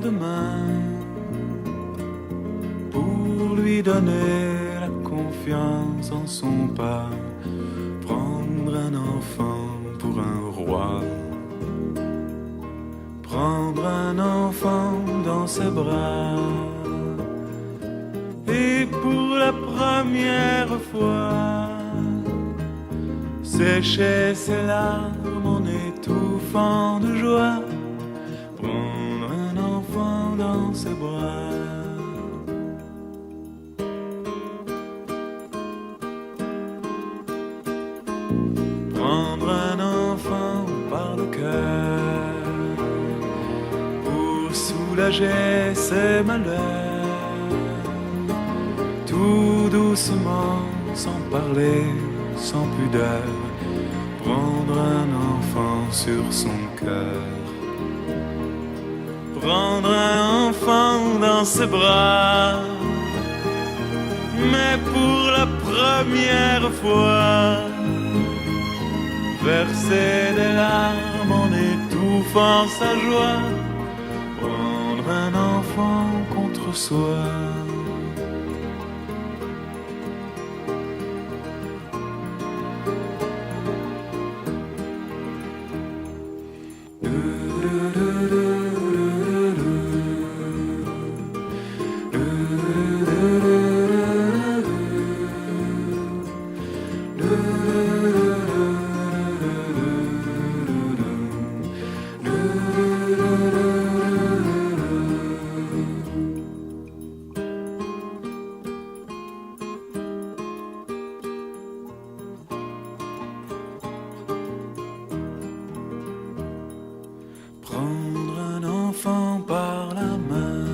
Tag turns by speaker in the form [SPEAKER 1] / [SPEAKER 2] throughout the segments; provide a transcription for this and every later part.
[SPEAKER 1] lendemain pour lui donner la confiance en son pas, prendre un enfant pour un roi, prendre un enfant dans ses bras. Et pour la première fois, sécher ses larmes en étouffant de joie, prendre un enfant dans ses bras. Prendre un enfant par le cœur pour soulager ses malheurs, tout doucement, sans parler, sans pudeur, prendre un enfant sur son cœur, prendre un enfant dans ses bras, mais pour la première fois, verser des larmes en étouffant sa joie, prendre un enfant contre soi. Prendre un enfant par la main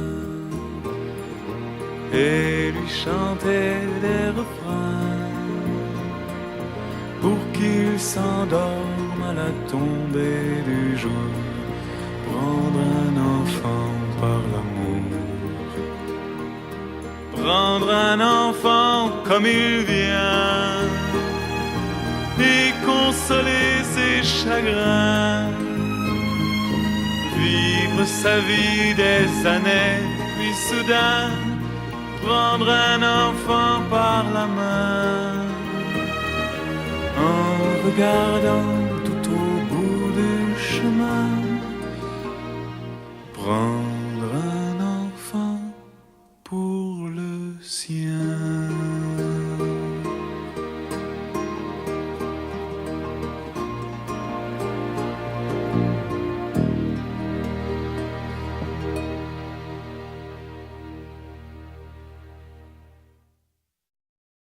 [SPEAKER 1] et lui chanter des refrains pour qu'il s'endorme à la tombée du jour. Prendre un enfant par l'amour, prendre un enfant comme il vient et consoler ses chagrins, vivre sa vie des années, puis soudain prendre un enfant par la main, en regardant tout au bout du chemin, prendre un enfant pour le sien.